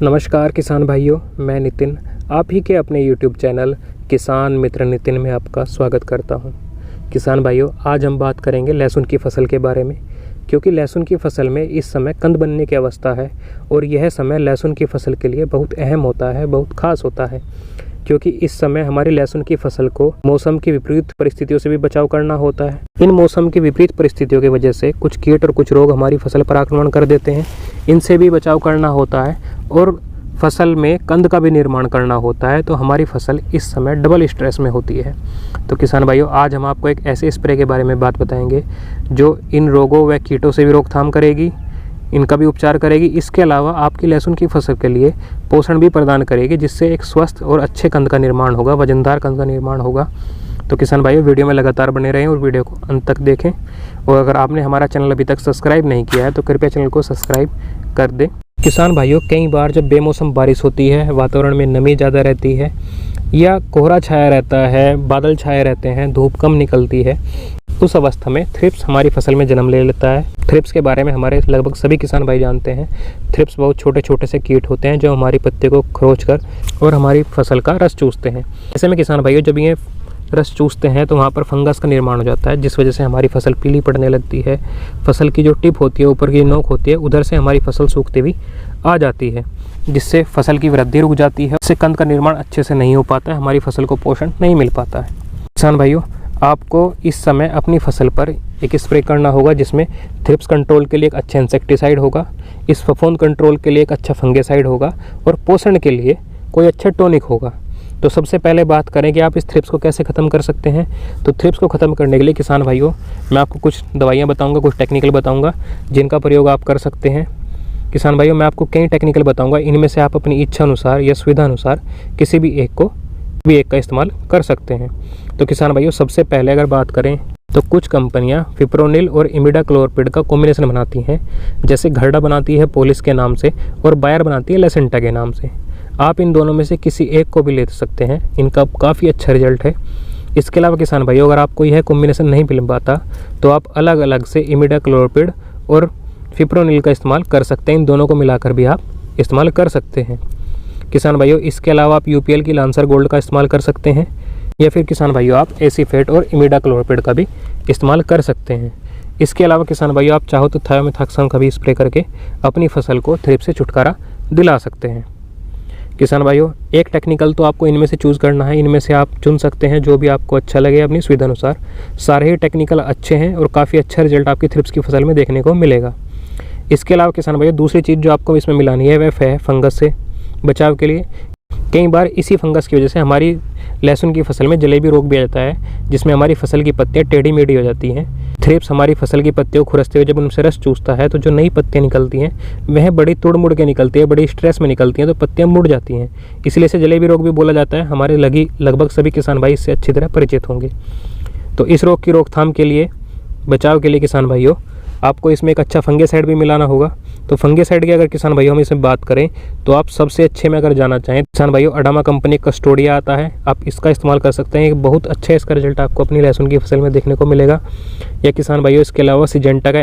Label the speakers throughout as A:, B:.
A: नमस्कार किसान भाइयों, मैं नितिन आप ही के अपने YouTube चैनल किसान मित्र नितिन में आपका स्वागत करता हूं। किसान भाइयों, आज हम बात करेंगे लहसुन की फसल के बारे में, क्योंकि लहसुन की फसल में इस समय कंद बनने की अवस्था है और यह समय लहसुन की फसल के लिए बहुत अहम होता है, बहुत खास होता है, क्योंकि इस समय हमारी लहसुन की फसल को मौसम की विपरीत परिस्थितियों से भी बचाव करना होता है। इन मौसम की विपरीत परिस्थितियों की वजह से कुछ कीट और कुछ रोग हमारी फसल पर आक्रमण कर देते हैं, इनसे भी बचाव करना होता है और फसल में कंद का भी निर्माण करना होता है। तो हमारी फसल इस समय डबल स्ट्रेस में होती है। तो किसान भाइयों, आज हम आपको एक ऐसे स्प्रे के बारे में बात बताएंगे जो इन रोगों व कीटों से भी रोकथाम करेगी, इनका भी उपचार करेगी। इसके अलावा आपकी लहसुन की फसल के लिए पोषण भी प्रदान करेगी, जिससे एक स्वस्थ और अच्छे कंद का निर्माण होगा, वजनदार कंद का निर्माण होगा। तो किसान भाइयों, वीडियो में लगातार बने रहें और वीडियो को अंत तक देखें। और अगर आपने हमारा चैनल अभी तक सब्सक्राइब नहीं किया है तो कृपया चैनल को सब्सक्राइब कर दें। किसान भाइयों, कई बार जब बेमौसम बारिश होती है, वातावरण में नमी ज़्यादा रहती है या कोहरा छाया रहता है, बादल छाए रहते हैं, धूप कम निकलती है, उस अवस्था में थ्रिप्स हमारी फसल में जन्म ले लेता है। थ्रिप्स के बारे में हमारे लगभग सभी किसान भाई जानते हैं। थ्रिप्स बहुत छोटे छोटे से कीट होते हैं जो हमारी पत्ते को खरोच कर और हमारी फसल का रस चूसते हैं। ऐसे में किसान भाइयों, जब ये रस चूसते हैं तो वहाँ पर फंगस का निर्माण हो जाता है, जिस वजह से हमारी फसल पीली पड़ने लगती है। फसल की जो टिप होती है, ऊपर की नोक होती है, उधर से हमारी फसल सूखते हुई आ जाती है, जिससे फसल की वृद्धि रुक जाती है। इससे कंद का निर्माण अच्छे से नहीं हो पाता है, हमारी फसल को पोषण नहीं मिल पाता है। किसान भाइयों, आपको इस समय अपनी फसल पर एक स्प्रे करना होगा, जिसमें थ्रिप्स कंट्रोल के लिए एक अच्छा इंसेक्टिसाइड होगा, इस फफूंद कंट्रोल के लिए एक अच्छा फंगेसाइड होगा और पोषण के लिए कोई अच्छा टॉनिक होगा। तो सबसे पहले बात करें कि आप इस थ्रिप्स को कैसे ख़त्म कर सकते हैं। तो थ्रिप्स को ख़त्म करने के लिए किसान भाइयों, मैं आपको कुछ दवाइयाँ बताऊँगा, कुछ टेक्निकल बताऊँगा जिनका प्रयोग आप कर सकते हैं। किसान भाइयों, मैं आपको कई टेक्निकल बताऊँगा, इनमें से आप अपनी इच्छा अनुसार या सुविधा अनुसार किसी भी एक का इस्तेमाल कर सकते हैं। तो किसान भाइयों, सबसे पहले अगर बात करें तो कुछ कंपनियां फिप्रोनिल और इमिडाक्लोरपिड का कॉम्बिनेशन बनाती हैं, जैसे घरडा बनाती है पोलिस के नाम से और बायर बनाती है लेसेंटा के नाम से। आप इन दोनों में से किसी एक को भी ले सकते हैं, इनका काफ़ी अच्छा रिजल्ट है। इसके अलावा किसान भाइयों, अगर आपको यह कॉम्बिनेशन नहीं मिल पाता तो आप अलग अलग से इमिडाक्लोरपिड और फिप्रोनिल का इस्तेमाल कर सकते हैं। इन दोनों को मिलाकर भी आप इस्तेमाल कर सकते हैं। किसान भाइयों, इसके अलावा आप यूपीएल की लांसर गोल्ड का इस्तेमाल कर सकते हैं, या फिर किसान भाइयों आप एसीफेट और इमिडाक्लोरपिड का भी इस्तेमाल कर सकते हैं। इसके अलावा किसान भाइयों, आप चाहो तो थायोमेथाक्सम का भी स्प्रे करके अपनी फसल को थ्रिप्स से छुटकारा दिला सकते हैं। किसान भाइयों, एक टेक्निकल तो आपको इनमें से चूज़ करना है, इनमें से आप चुन सकते हैं जो भी आपको अच्छा लगे अपनी सुविधा अनुसार। सारे ही टेक्निकल अच्छे हैं और काफ़ी अच्छा रिजल्ट आपकी थ्रिप्स की फसल में देखने को मिलेगा। इसके अलावा किसान भाइयों, दूसरी चीज़ जो आपको इसमें मिलानी है वह है फंगस से बचाव के लिए। कई बार इसी फंगस की वजह से हमारी लहसुन की फसल में जलेबी रोग भी आ जाता है, जिसमें हमारी फसल की पत्तियां टेढ़ी मेढ़ी हो जाती हैं। थ्रिप्स हमारी फसल की पत्तियों को खुरसते हुए जब उनसे रस चूसता है तो जो नई पत्तियां निकलती हैं वह बड़ी तुड़ मुड़ के निकलती है, बड़ी स्ट्रेस में निकलती हैं, तो पत्तियां मुड़ जाती हैं। इसलिए इसे जलेबी रोग भी बोला जाता है। हमारे लगभग सभी किसान भाई इससे अच्छी तरह परिचित होंगे। तो इस रोग की रोकथाम के लिए, बचाव के लिए किसान भाइयों, आपको इसमें एक अच्छा फंगेसाइड भी मिलाना होगा। तो फंगेसाइड की अगर किसान भाइयों हम इसमें बात करें तो आप सबसे अच्छे में अगर जाना चाहें, किसान भाइयों अडामा कंपनी कस्टोडिया आता है, आप इसका इस्तेमाल कर सकते हैं। बहुत अच्छा इसका रिजल्ट आपको अपनी लहसुन की फसल में देखने को मिलेगा। या किसान भाइयों, इसके अलावा सिजेंटा का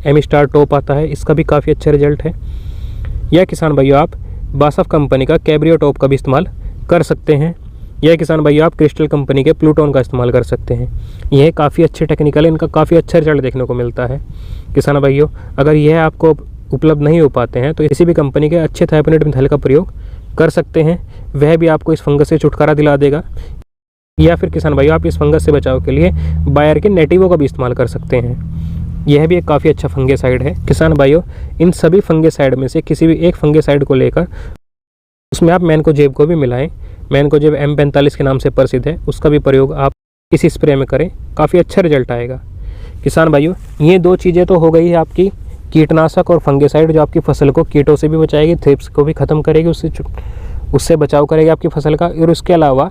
A: एमिस्टार टॉप आता है, इसका भी काफ़ी अच्छा रिजल्ट है। या किसान भाइयों, आप बासफ कंपनी का कैब्रियो टॉप का भी इस्तेमाल कर सकते हैं। यह किसान भाइयों, आप क्रिस्टल कंपनी के प्लूटोन का इस्तेमाल कर सकते हैं। यह काफ़ी अच्छे टेक्निकल है, इनका काफ़ी अच्छा रिजल्ट देखने को मिलता है। किसान भाइयों, अगर यह आपको उपलब्ध नहीं हो पाते हैं तो किसी भी कंपनी के अच्छे थायोपेनिड मिथाइल का प्रयोग कर सकते हैं, वह भी आपको इस फंगस से छुटकारा दिला देगा। या फिर किसान भाइयों, आप इस फंगस से बचाव के लिए बायर के नेटिवो का भी इस्तेमाल कर सकते हैं। यह भी एक काफ़ी अच्छा फंगेसाइड है। किसान भाइयों, इन सभी फंगेसाइड में से किसी भी एक फंगेसाइड को लेकर उसमें आप मैनकोजेब को भी मिलाएं। मैनकोजेब M45 के नाम से प्रसिद्ध है, उसका भी प्रयोग आप इसी स्प्रे में करें, काफ़ी अच्छा रिजल्ट आएगा। किसान भाइयों, ये दो चीज़ें तो हो गई है आपकी कीटनाशक और फंगेसाइड, जो आपकी फसल को कीटों से भी बचाएगी, थ्रिप्स को भी ख़त्म करेगी, उससे बचाव करेगी आपकी फसल का, और उसके अलावा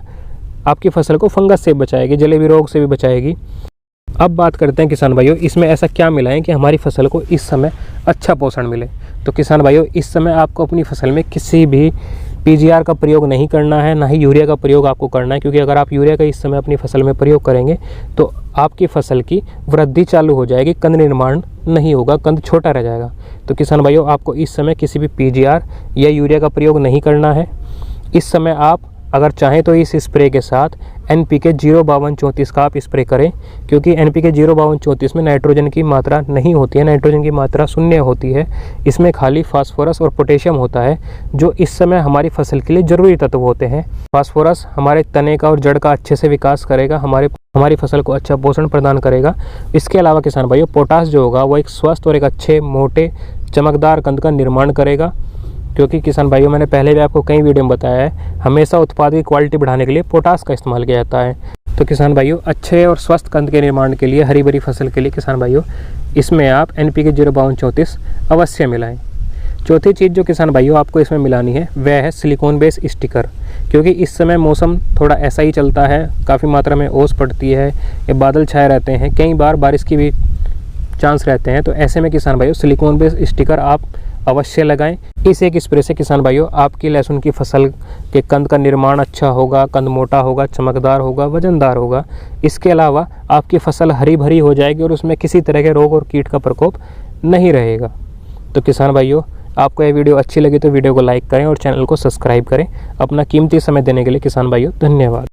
A: आपकी फसल को फंगस से बचाएगी, जलेबी रोग से भी बचाएगी। अब बात करते हैं किसान भाइयों, इसमें ऐसा क्या मिलाएं कि हमारी फसल को इस समय अच्छा पोषण मिले। तो किसान भाइयों, इस समय आपको अपनी फसल में किसी भी पीजीआर का प्रयोग नहीं करना है, ना ही यूरिया का प्रयोग आपको करना है, क्योंकि अगर आप यूरिया का इस समय अपनी फसल में प्रयोग करेंगे तो आपकी फसल की वृद्धि चालू हो जाएगी, कंद निर्माण नहीं होगा, कंद छोटा रह जाएगा। तो किसान भाइयों, आपको इस समय किसी भी पीजीआर या यूरिया का प्रयोग नहीं करना है। इस समय आप अगर चाहें तो इस स्प्रे के साथ NPK 05234 का आप स्प्रे करें, क्योंकि NPK 05234 में नाइट्रोजन की मात्रा नहीं होती है, नाइट्रोजन की मात्रा शून्य होती है। इसमें खाली फास्फोरस और पोटेशियम होता है, जो इस समय हमारी फसल के लिए ज़रूरी तत्व होते हैं। फास्फोरस हमारे तने का और जड़ का अच्छे से विकास करेगा, हमारी फसल को अच्छा पोषण प्रदान करेगा। इसके अलावा किसान भाइयों, पोटास जो होगा वो एक स्वस्थ और एक अच्छे मोटे चमकदार कंद का निर्माण करेगा, क्योंकि किसान भाइयों, मैंने पहले भी आपको कई वीडियो में बताया है, हमेशा उत्पाद की क्वालिटी बढ़ाने के लिए पोटास का इस्तेमाल किया जाता है। तो किसान भाइयों, अच्छे और स्वस्थ कंद के निर्माण के लिए, हरी भरी फसल के लिए किसान भाइयों, इसमें आप NPK 05234 अवश्य मिलाएं। चौथी चीज़ जो किसान भाइयों आपको इसमें मिलानी है वह है सिलिकॉन बेस स्टिकर, क्योंकि इस समय मौसम थोड़ा ऐसा ही चलता है, काफ़ी मात्रा में ओस पड़ती है या बादल छाए रहते हैं, कई बार बारिश की भी चांस रहते हैं। तो ऐसे में किसान भाइयों, सिलिकॉन बेस स्टिकर आप अवश्य लगाएं। इस एक स्प्रे से किसान भाइयों, आपकी लहसुन की फसल के कंद का निर्माण अच्छा होगा, कंद मोटा होगा, चमकदार होगा, वजनदार होगा। इसके अलावा आपकी फसल हरी भरी हो जाएगी और उसमें किसी तरह के रोग और कीट का प्रकोप नहीं रहेगा। तो किसान भाइयों, आपको ये वीडियो अच्छी लगी तो वीडियो को लाइक करें और चैनल को सब्सक्राइब करें। अपना कीमती समय देने के लिए किसान भाइयों धन्यवाद।